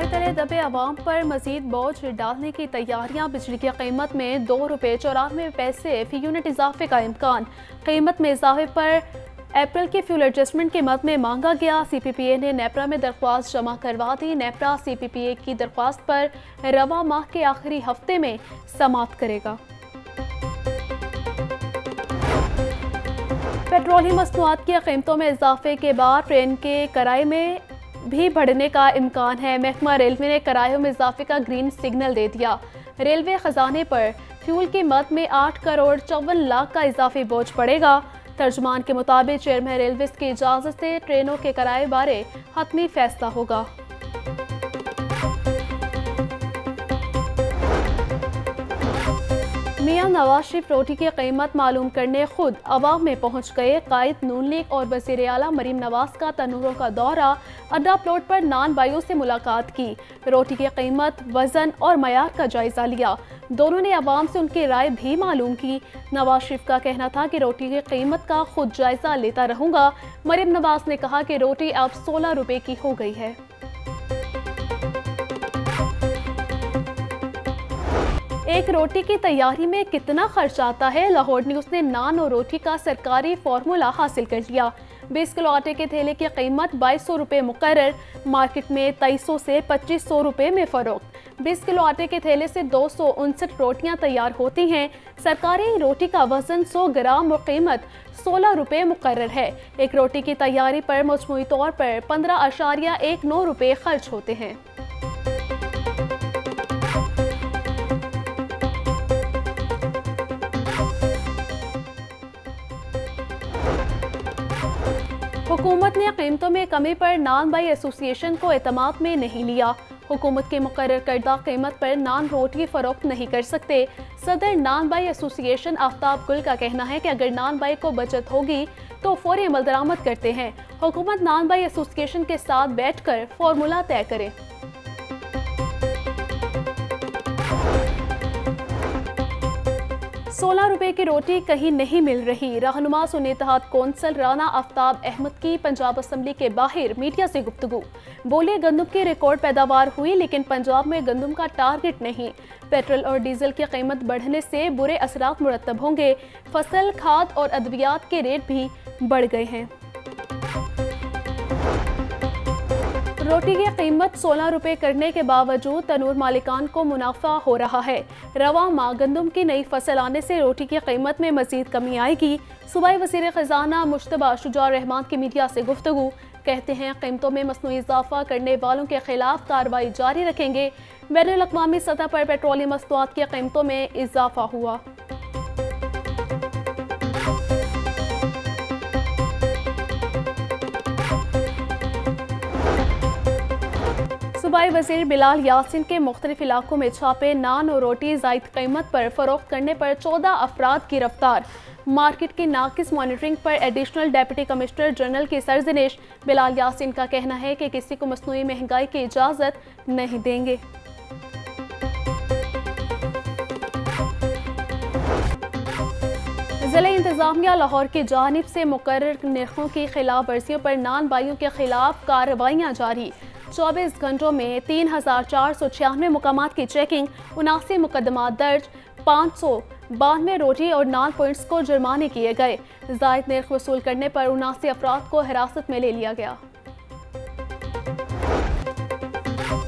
महंगाई तले दबे आवाम पर मजीद बोझ डालने की तैयारियां। बिजली की कीमत में ₹2.94 फी यूनिट इजाफे का इम्कान। कीमत में इजाफे पर अप्रैल के फ्यूल एडजस्टमेंट की मद में मांगा गया। CPPA ने नेपरा में दरख्वास्त जमा करवा दी। नेपरा CPPA की दरख्वास्त पर रवा माह के आखिरी हफ्ते में समाप्त करेगा। पेट्रोलियम मसनूआत की कीमतों में इजाफे के बाद ट्रेन के किराए में भी बढ़ने का इम्कान है। महकमा रेलवे ने किरायों में इजाफे का ग्रीन सिग्नल दे दिया। रेलवे खजाने पर फ्यूल की मद में 8,54 लाख का इजाफी बोझ पड़ेगा। तर्जुमान के मुताबिक चेयरमैन रेलवे की इजाजत से ट्रेनों के किराए बारे हतमी फैसला होगा। मियां नवाज शरीफ रोटी की कीमत मालूम करने खुद अवाम में पहुंच गए। कायद नून लीग और वज़ीर आला मरीम नवाज का तनूरों का दौरा। अड्डा प्लॉट पर नान बाइयों से मुलाकात की। रोटी की कीमत, वजन और मयार का जायजा लिया। दोनों ने अवाम से उनकी राय भी मालूम की। नवाज शरीफ का कहना था कि रोटी की कीमत का खुद जायजा लेता रहूंगा। मरीम नवाज ने कहा कि रोटी अब 16 रुपए की हो गई है। एक रोटी की तैयारी में कितना खर्च आता है? लाहौर न्यूज़ ने नान और रोटी का सरकारी फार्मूला हासिल कर लिया। 20 किलो आटे के थैले की कीमत 2200 रुपये मुकर्रर। मार्केट में 2300 से 2500 रुपये में फ़रोख्त। 20 किलो आटे के थैले से 259 रोटियां तैयार होती हैं। सरकारी रोटी का वजन 100 ग्राम और कीमत 16 रुपये मुकर्रर है। एक रोटी की तैयारी पर मजमूई तौर पर 15.19 रुपये खर्च होते हैं। हुकूमत ने कीमतों में कमी पर नान बाई एसोसिएशन को एतमाद में नहीं लिया। हुकूमत के मुकर्रर करदा कीमत पर नान रोटी फरोख्त नहीं कर सकते। सदर नान बाई एसोसिएशन आफ्ताब गुल का कहना है कि अगर नान बाई को बचत होगी तो फौरी अमल दरामद करते हैं। हुकूमत नान बाई एसोसिएशन के साथ बैठकर फॉर्मूला तय करे। ₹16 की रोटी कहीं नहीं मिल रही। रहनुमा सुन्नी इत्तेहाद कौंसल राना आफ्ताब अहमद की पंजाब असम्बली के बाहर मीडिया से गुफ्तगू। बोले, गंदम की रिकॉर्ड पैदावार हुई लेकिन पंजाब में गंदम का टारगेट नहीं। पेट्रोल और डीजल की कीमत बढ़ने से बुरे असरात मुरतब होंगे। फसल, खाद और अद्वियात के रेट भी बढ़ गए हैं। रोटी की कीमत 16 रुपये करने के बावजूद तनूर मालिकान को मुनाफा हो रहा है। रवा माह गंदम की नई फसल आने से रोटी की कीमत में मजीद कमी आएगी। सूबाई वज़ीर ख़जाना मुश्तबा शुजाउर रहमान की मीडिया से गुफ्तगू। कहते हैं कीमतों में मसनूई इजाफा करने वालों के खिलाफ कार्रवाई जारी रखेंगे। बैनुल अक़वामी सतह पर पेट्रोलियम मसनूआत की कीमतों में इजाफा हुआ। सूबाई वज़ीर बिलाल यासिन के मुख्तलिफ इलाकों में छापे। नान और रोटी ज़ायद कीमत पर फ़रोख्त करने पर 14 अफराद गिरफ्तार। मार्केट की नाकिस मॉनिटरिंग पर एडिशनल डिप्टी कमिश्नर जनरल की सरजनिश। बिलाल यासिन का कहना है कि किसी को मसनूई महंगाई की इजाज़त नहीं देंगे। ज़िला इंतज़ामिया लाहौर की जानिब से मुकर्रर निर्खों की खिलाफ वर्जियों पर नान बाइयों के खिलाफ कार्रवाइयाँ जारी। 24 घंटों में 3,496 मुकामात की चेकिंग, 79 मुकदमात दर्ज, 592 रोटी और नान पॉइंट्स को जुर्माने किए गए। ज़ायद निर्ख वसूल करने पर 79 अफराद को हिरासत में ले लिया गया।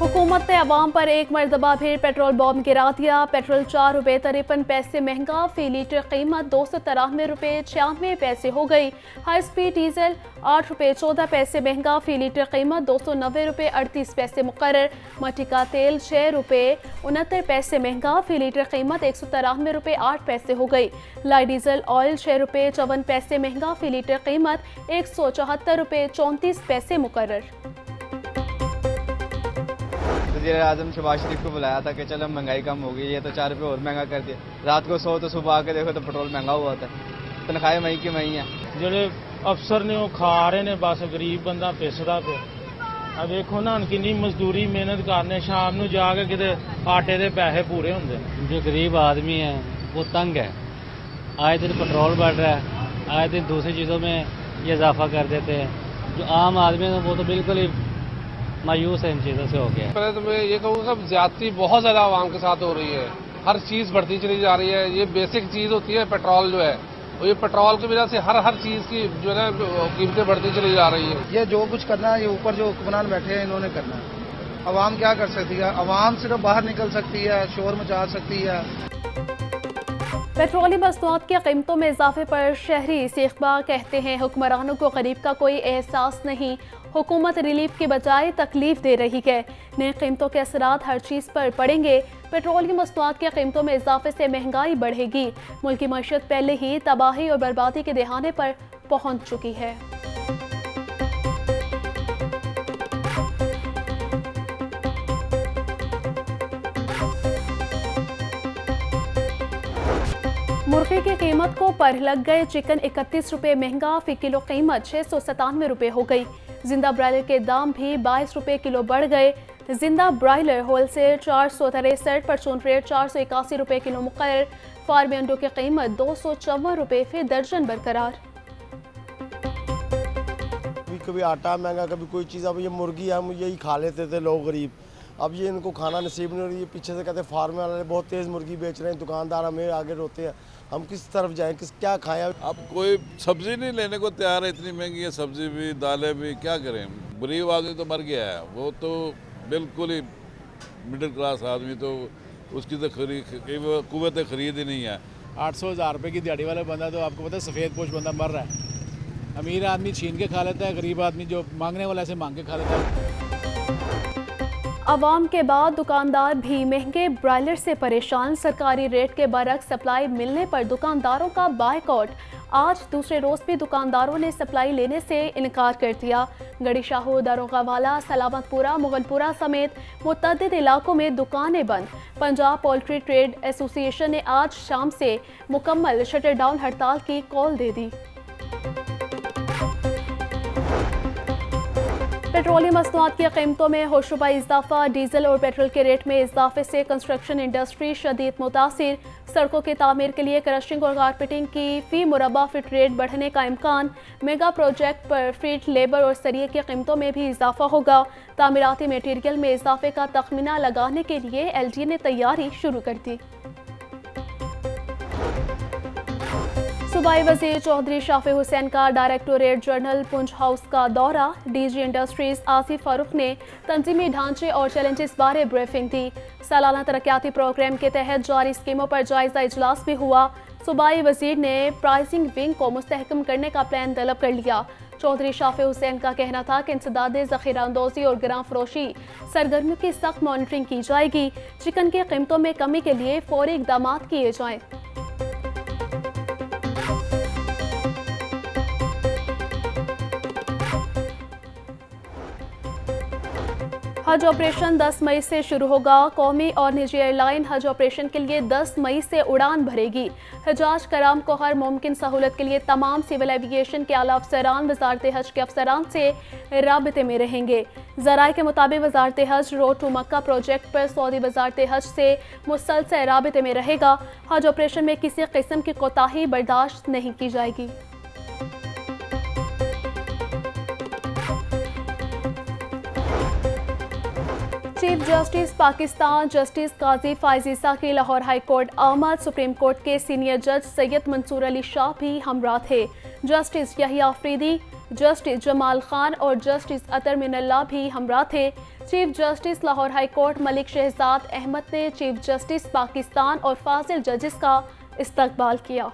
हुकूमत ने अवाम पर एक मरतबा फिर पेट्रोल बॉम्ब गिरा दिया। पेट्रोल 4 रुपये 53 पैसे महंगा, फी लीटर कीमत 293 रुपये 96 पैसे हो गई। हाई स्पीड डीजल 8 रुपये 14 पैसे महंगा, फी लीटर कीमत 290 रुपये 38 पैसे मुकर्रर। मट्टी का तेल 6 रुपये 69 पैसे महंगा, फी लीटर कीमत 193 रुपये 8 पैसे हो गई। लाइट डीजल ऑयल 6 रुपये 54 पैसे महंगा, फी लीटर कीमत 174 रुपये 34 पैसे मुकर्रर। वज़ीर आज़म शहबाज शरीफ को बुलाया था कि चलो महंगाई कम होगी, ये तो 4 रुपये और महंगा कर दिया। रात को 100 तो सुबह आके देखो तो पेट्रोल महंगा हुआ था। तनख्वाहें मई की मई हैं। ਜਿਹੜੇ ਅਫਸਰ ਨੇ ਉਹ ਖਾ ਰਹੇ ਨੇ, ਬਸ ਗਰੀਬ ਬੰਦਾ ਪਿਸਦਾ ਪਿਆ। ਆ ਵੇਖੋ ਨਾ ਕਿੰਨੀ ਮਜ਼ਦੂਰੀ ਮਿਹਨਤ ਕਰਨੇ, ਸ਼ਾਮ ਨੂੰ ਜਾ ਕੇ ਕਿਤੇ ਆਟੇ ਦੇ ਪੈਸੇ ਪੂਰੇ ਹੁੰਦੇ ਨੇ। जो गरीब आदमी है वो तंग है। आए दिन पेट्रोल बढ़ रहा है, आए दिन दूसरी चीज़ों में ये इजाफा कर देते हैं। जो आम आदमी है वो तो बिल्कुल ही मायूस है इन चीज़ों से हो गया। पहले तो मैं ये कहूँगा कि ज्यादती बहुत ज्यादा आवाम के साथ हो रही है। हर चीज बढ़ती चली जा रही है। ये बेसिक चीज होती है पेट्रोल जो है, और ये पेट्रोल की वजह से हर चीज की जो है कीमतें बढ़ती चली जा रही है। ये जो कुछ करना है ये ऊपर जो हुक्मरान बैठे हैं इन्होंने करना है। अवाम क्या कर सकती है? अवाम सिर्फ बाहर निकल सकती है, शोर मचा सकती है। पेट्रोलियम मसनूआत की कीमतों में इजाफे पर शहरी सीखबा कहते हैं हुक्मरानों को गरीब का कोई एहसास नहीं, हुकूमत रिलीफ के बजाय तकलीफ दे रही है। नई कीमतों के असरात हर चीज़ पर पड़ेंगे। पेट्रोलियम मसनूआत की कीमतों में इजाफे से महंगाई बढ़ेगी। मुल्क की मईशत पहले ही तबाही और बर्बादी के दहाने पर पहुंच चुकी है। मुर्गी की कीमत को पर लग गए। चिकन 31 रुपये महंगा, फी किलो कीमत 697 रुपये हो गई। जिंदा ब्रायलर के दाम भी 22 रुपये किलो बढ़ गए। जिंदा ब्रायलर होलसेल 463, परचून रेट 481 रुपये किलो मुकर्रर। फार्मी अंडों की कीमत 254 रुपये फी दर्जन बरकरार। कभी आटा महंगा, कभी कोई चीज़। अब ये मुर्गी हम यही खा लेते थे लोग गरीब, अब ये इनको खाना नसीब नहीं हो रही है। पीछे से कहते हैं फार्म वाले बहुत तेज़ मुर्गी बेच रहे हैं, दुकानदार हमें आगे रोते हैं। हम किस तरफ जाएं, क्या खाएं? अब कोई सब्जी नहीं लेने को तैयार है, इतनी महंगी है सब्जी भी, दालें भी, क्या करें। गरीब आदमी तो मर गया है, वो तो बिल्कुल ही मिडिल क्लास आदमी, तो उसकी तो कुव्वत खरीद ही नहीं है। 800-1000 रुपये की दिहाड़ी वाला बंदा, तो आपको पता है सफ़ेद पोश बंदा मर रहा है। अमीर आदमी छीन के खा लेता है, गरीब आदमी जो मांगने वाला ऐसे मांग के खा लेता है। अवाम के बाद दुकानदार भी महंगे ब्रायलर से परेशान। सरकारी रेट के बरक्स सप्लाई मिलने पर दुकानदारों का बायकॉट। आज दूसरे रोज भी दुकानदारों ने सप्लाई लेने से इनकार कर दिया। गड़ी शाहू, दारोगावाला, सलामतपुरा, मुगलपुरा समेत मुतअद्दिद इलाकों में दुकानें बंद। पंजाब पोल्ट्री ट्रेड एसोसिएशन ने आज शाम से मुकम्मल शटर डाउन हड़ताल की कॉल दे दी। पेट्रोलियम मसनूआत की कीमतों में होशरुबा इजाफा। डीजल और पेट्रोल के रेट में इजाफे से कंस्ट्रक्शन इंडस्ट्री शदीद मुतासिर। सड़कों की तामीर के लिए क्रशिंग और कारपेटिंग की फी मुरबा फिट रेट बढ़ने का इम्कान। मेगा प्रोजेक्ट पर फीट, लेबर और सरिये की कीमतों में भी इजाफा होगा। तामीराती मटीरियल में इजाफे का तखमीना लगाने के लिए LD ने तैयारी शुरू कर दी। सूबाई वज़ीर चौधरी शाफी हुसैन का डायरेक्टोरेट जनरल पुंछ हाउस का दौरा। DG इंडस्ट्रीज आसिफ फारूक ने तंजीमी ढांचे और चैलेंजेस बारे ब्रीफिंग दी। सालाना तरक्याती प्रोग्राम के तहत जारी स्कीमों पर जायजा इजलास भी हुआ। सूबाई वज़ीर ने प्राइसिंग विंग को मुस्तहकम करने का प्लान तलब कर लिया। चौधरी शाफी हुसैन का कहना था कि इंसदादे ज़ख़ीरा अंदोज़ी और ग्राम फरोशी सरगर्मियों की सख्त मॉनिटरिंग की जाएगी। चिकन की कीमतों में कमी के लिए फौरी इक़दाम किए जाएँ। हज ऑपरेशन 10 मई से शुरू होगा। कौमी और निजी एयरलाइन हज ऑपरेशन के लिए 10 मई से उड़ान भरेगी। हजाज कराम को हर मुमकिन सहूलत के लिए तमाम सिविल एविएशन के आला अफसरान वजारत हज के अफसरान से राबते में रहेंगे। ज़राए के मुताबिक वजारत हज रोड टू मक्का प्रोजेक्ट पर सऊदी वजारत हज से मुसलसल राबते में रहेगा। हज ऑपरेशन में किसी किस्म की कोताही बर्दाश्त नहीं की जाएगी। Chief justice Pakistan justice Qazi फायजीसा की लाहौर हाई कोर्ट आमद। सुप्रीम कोर्ट के सीनियर जज सैयद मंसूर अली शाह भी हमरा थे। जस्टिस यहिया अफरीदी, जस्टिस जमाल खान और जस्टिस अतर मिनल्ला भी हमरा थे। Chief justice Lahore high court Malik Shahzad Ahmad ने चीफ जस्टिस पाकिस्तान और फाजिल जजेस का इस्तकबाल किया।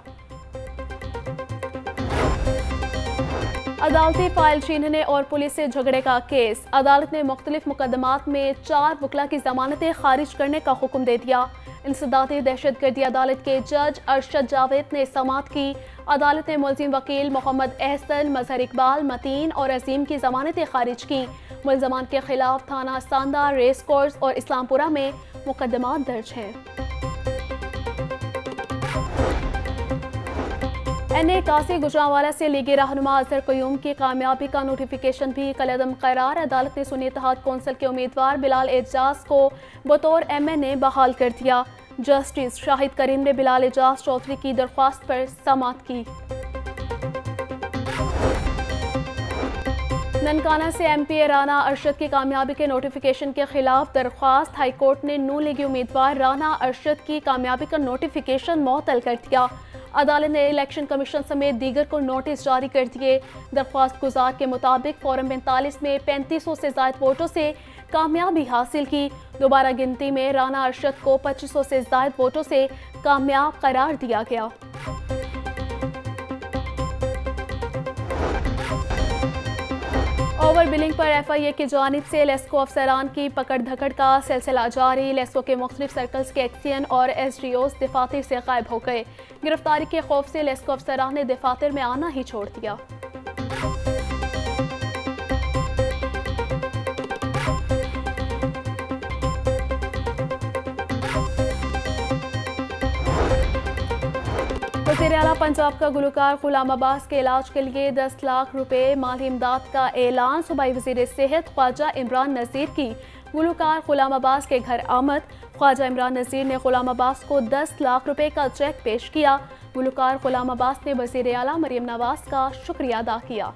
अदालती फाइल छीनने और पुलिस से झगड़े का केस। अदालत ने मुख्तलिफ मुकदमात में 4 वकला की जमानतें खारिज करने का हुक्म दे दिया। इंसदादी दहशतगर्दी अदालत के जज अरशद जावेद ने समाअत की। अदालत ने मुलजिम वकील मोहम्मद एहसन, मजहर इकबाल, मतीन और अजीम की जमानतें खारिज की। मुलजमान के खिलाफ थाना सांदा, रेस कोर्स और इस्लामपुरा में मुकदमात दर्ज हैं। NA कासी गुजरांवाला से लीगी रहनुमा अजहर क़यूम की कामयाबी का नोटिफिकेशन भी कलअदम करार। अदालत ने सुन्नी इत्तेहाद कौंसिल के उम्मीदवार बिलाल एजाज को बतौर MNA बहाल कर दिया। जस्टिस शाहिद करीम ने बिलाल एजाज चौधरी की दरख्वास्त पर समाअत की। ननकाना से एमपी राना अरशद की कामयाबी के नोटिफिकेशन के खिलाफ दरख्वास्त। हाईकोर्ट ने नून लीगी उम्मीदवार राना अरशद की कामयाबी का नोटिफिकेशन मुअत्तल कर दिया। अदालत ने इलेक्शन कमीशन समेत दीगर को नोटिस जारी कर दिए। दरख्वास्त गुजार के मुताबिक फॉर्म 45 में 3500 से ज्यादा वोटों से कामयाबी हासिल की। दोबारा गिनती में राना अरशद को 2500 से ज्यादा वोटों से कामयाब करार दिया गया। ओवर बिलिंग पर FIA की जानिब से लेस्को अफसरान की पकड़ धकड़ का सिलसिला जारी। लेस्को के मुख्तलिफ सर्कल्स के एक्सियन और SDOs दफातर से गायब हो गए। गिरफ्तारी के खौफ से लेस्को अफसरान ने दफातर में आना ही छोड़ दिया। वज़ीर आला पंजाब का गुलकार गुलाम अब्बास के इलाज के लिए 10 लाख रुपए माली इमदाद का ऐलान। सूबाई वज़ीर सेहत ख्वाजा इमरान नज़ीर की गुलकार गुलाम अब्बास के घर आमद। ख्वाजा इमरान नज़ीर ने गुलाम अब्बास को 10 लाख रुपए का चेक पेश किया। गुलकार गुलाम अब्बास ने वज़ीर आला मरियम नवाज का शुक्रिया अदा किया।